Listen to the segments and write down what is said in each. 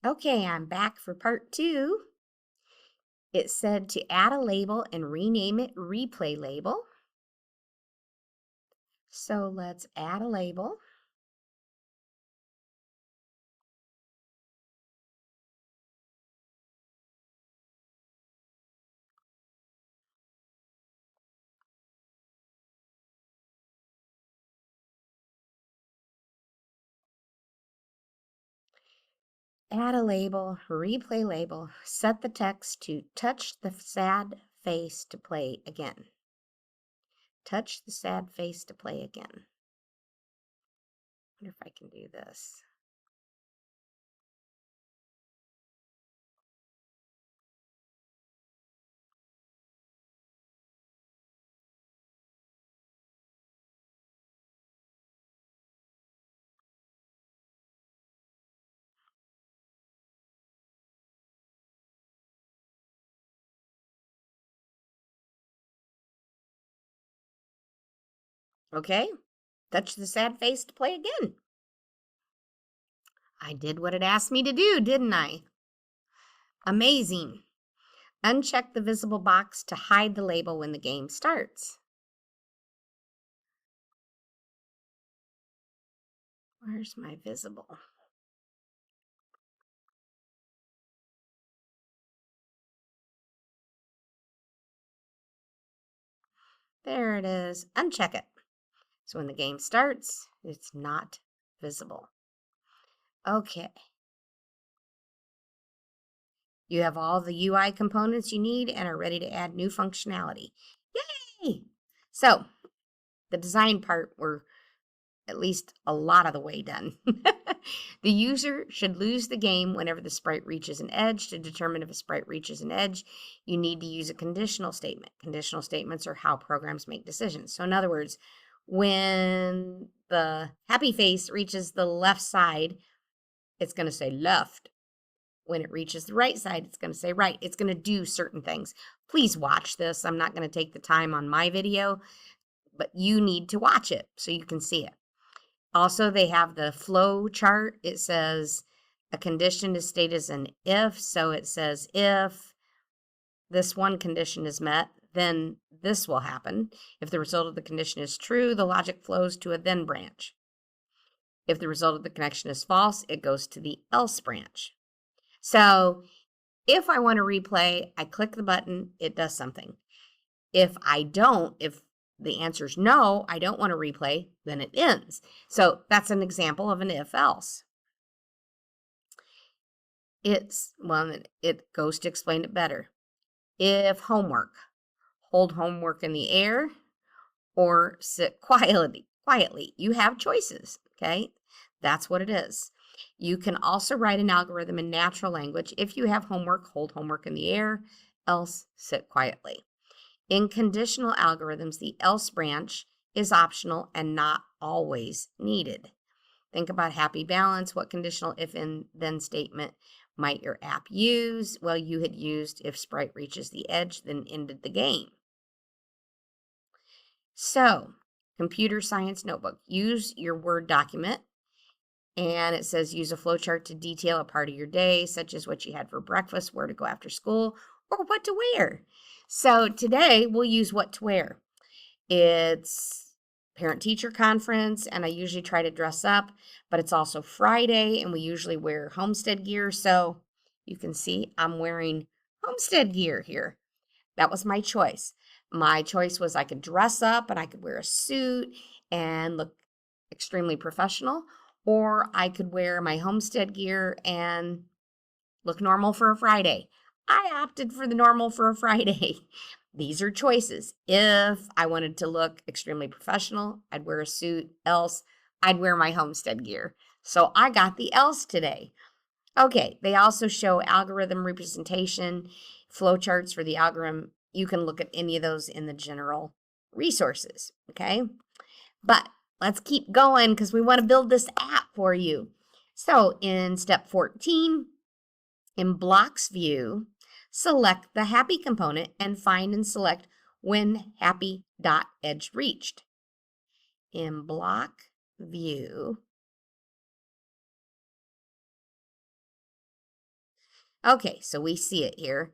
Okay, I'm back for part 2. It said to add a label and rename it replay label. So let's add a label. Add a label, replay label, set the text to touch the sad face to play again. Touch the sad face to play again. I wonder if I can do this. Okay, touch the sad face to play again. I did what it asked me to do, didn't I? Amazing. Uncheck the visible box to hide the label when the game starts. Where's my visible? There it is. Uncheck it. So when the game starts, it's not visible. Okay. You have all the UI components you need and are ready to add new functionality. Yay! So the design part, we're at least a lot of the way done. The user should lose the game whenever the sprite reaches an edge. To determine if a sprite reaches an edge, you need to use a conditional statement. Conditional statements are how programs make decisions. So in other words, when the happy face reaches the left side, it's going to say left. When it reaches the right side, it's going to say right. It's going to do certain things. Please watch this. I'm not going to take the time on my video, but you need to watch it so you can see it. Also, they have the flow chart. It says a condition is stated as an if. So it says if this one condition is met, then this will happen. If the result of the condition is true, the logic flows to a then branch. If the result of the connection is false, it goes to the else branch. So if I want to replay, I click the button, it does something. If I don't, if the answer is no, I don't want to replay, then it ends. So that's an example of an if-else. It goes to explain it better. If homework, hold homework in the air or sit quietly. You have choices, okay? That's what it is. You can also write an algorithm in natural language. If you have homework, hold homework in the air, else sit quietly. In conditional algorithms, the else branch is optional and not always needed. Think about happy balance. What conditional if and then statement might your app use? Well, you had used if sprite reaches the edge, then ended the game. So, computer science notebook. Use your Word document. And it says use a flowchart to detail a part of your day, such as what you had for breakfast, where to go after school, or what to wear. So today we'll use what to wear. It's parent-teacher conference, and I usually try to dress up, but it's also Friday, and we usually wear homestead gear. So you can see I'm wearing homestead gear here. That was my choice. My choice was I could dress up and I could wear a suit and look extremely professional, or I could wear my homestead gear and look normal for a Friday. I opted for the normal for a Friday. These are choices. If I wanted to look extremely professional, I'd wear a suit. Else, I'd wear my homestead gear. So I got the else today. Okay, they also show algorithm representation, flowcharts for the algorithm. You can look at any of those in the general resources, okay? But let's keep going because we want to build this app for you. So in step 14, in blocks view, select the happy component and find and select when happy.edge reached. In block view, Okay, so we see it here.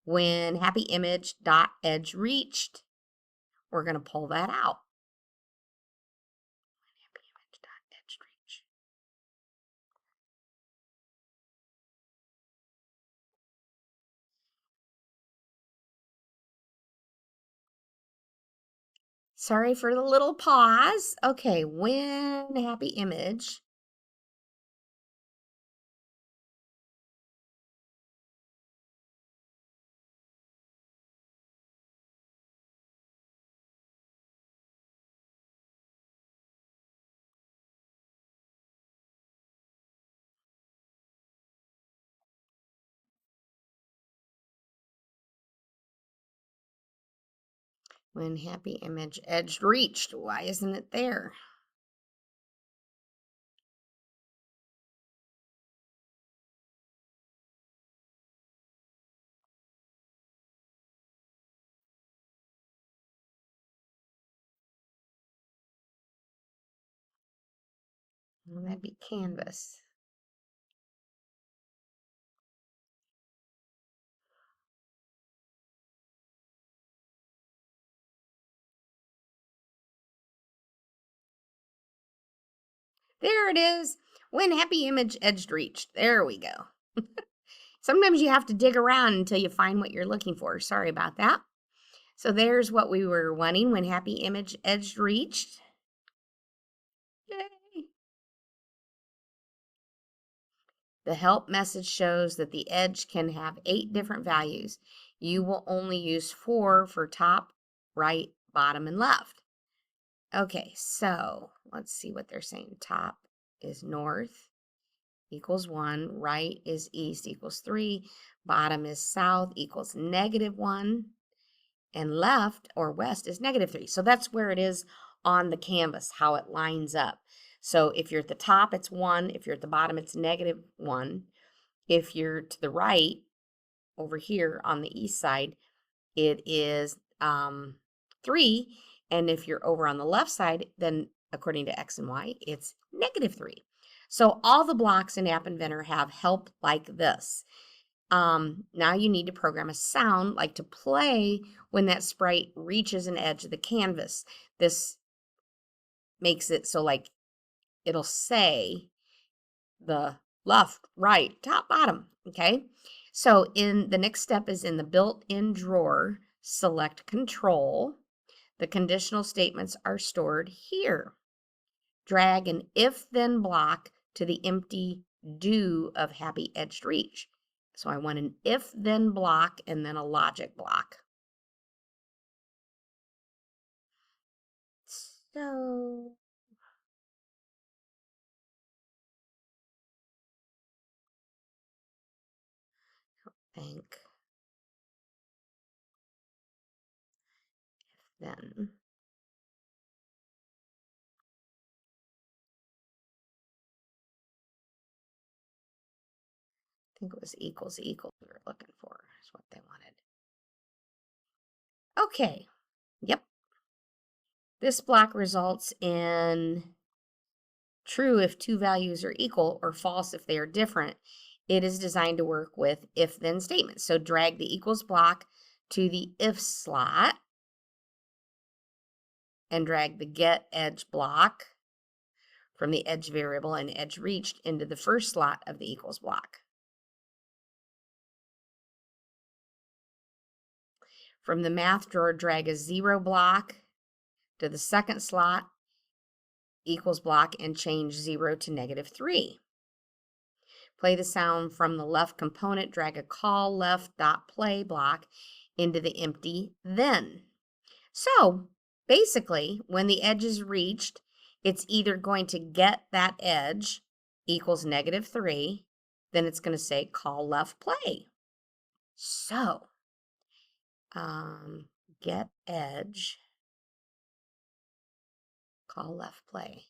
When happy image dot edge reached, we're going to pull that out. Happy image dot edge reach. Sorry for the little pause. Okay, when happy image when happy image edge reached. Why isn't it there? Well, that'd be canvas. There it is. When happy image edge reached. There we go. Sometimes you have to dig around until you find what you're looking for. Sorry about that. So there's what we were wanting when happy image edge reached. Yay. The help message shows that the edge can have 8 different values. You will only use 4 for top, right, bottom, and left. Okay, so let's see what they're saying. Top is north equals 1, right is east equals 3, bottom is south equals -1, and left or west is -3. So that's where it is on the canvas, how it lines up. So if you're at the top, it's 1. If you're at the bottom, it's -1. If you're to the right, over here on the east side, it is 3. And if you're over on the left side, then according to X and Y, it's -3. So all the blocks in App Inventor have help like this. Now you need to program a sound like to play when that sprite reaches an edge of the canvas. This makes it so like it'll say the left, right, top, bottom, okay? So in the next step is in the built-in drawer, select control. The conditional statements are stored here. Drag an if-then block to the empty do of happy edged reach. So I want an if-then block and then a logic block. So think then. I think it was equals equals we were looking for is what they wanted. Okay. Yep. This block results in true if 2 values are equal or false if they are different. It is designed to work with if-then statements. So drag the equals block to the if slot and drag the get edge block from the edge variable and edge reached into the first slot of the equals block. From the math drawer, drag a 0 block to the second slot equals block and change 0 to -3. Play the sound from the left component, drag a call left dot play block into the empty then. So basically, when the edge is reached, it's either going to get that edge equals -3, then it's going to say call left play. So get edge, call left play.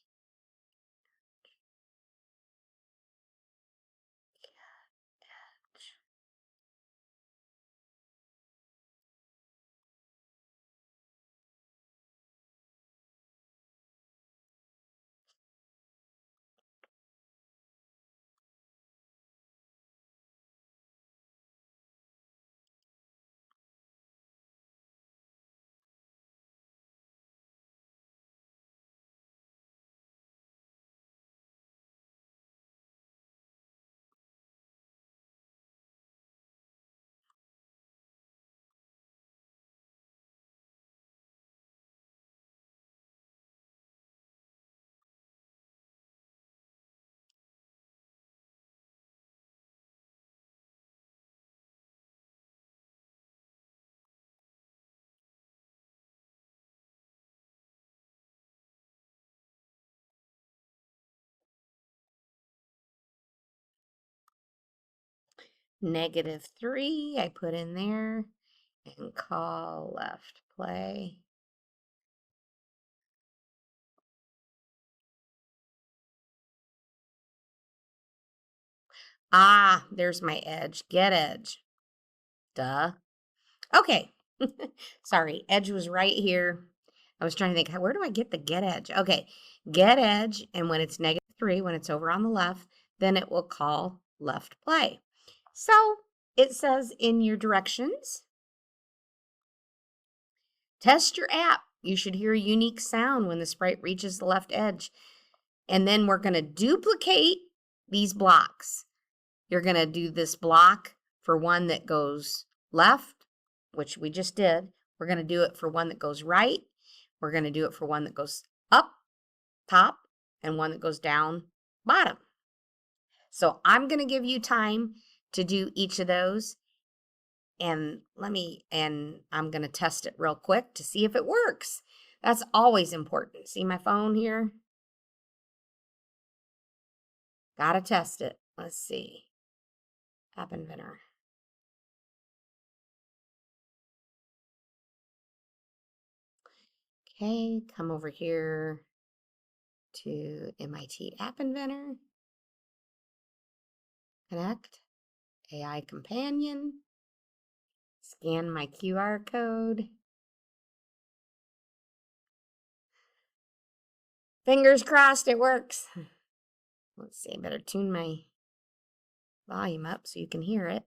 -3, I put in there, and call left play. Ah, there's my edge. Get edge. Duh. Okay. Sorry, edge was right here. I was trying to think, where do I get the get edge? Okay, get edge, and when it's -3, when it's over on the left, then it will call left play. So it says in your directions, test your app. You should hear a unique sound when the sprite reaches the left edge. And then we're going to duplicate these blocks. You're going to do this block for one that goes left, which we just did. We're going to do it for one that goes right. We're going to do it for one that goes up, top, and one that goes down, bottom. So I'm going to give you time to do each of those. And I'm going to test it real quick to see if it works. That's always important. See my phone here? Got to test it. Let's see. App Inventor. Okay, come over here to MIT App Inventor. Connect. AI Companion. Scan my QR code. Fingers crossed it works. Let's see, I better tune my volume up so you can hear it.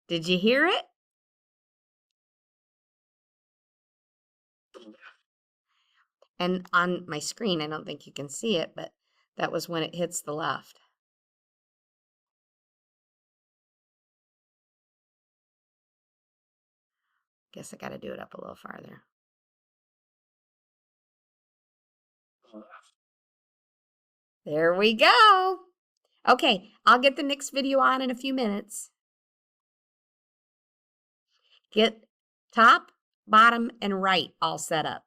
Did you hear it? And on my screen, I don't think you can see it, but that was when it hits the left. Guess I got to do it up a little farther. There we go. Okay, I'll get the next video on in a few minutes. Get top, bottom, and right all set up.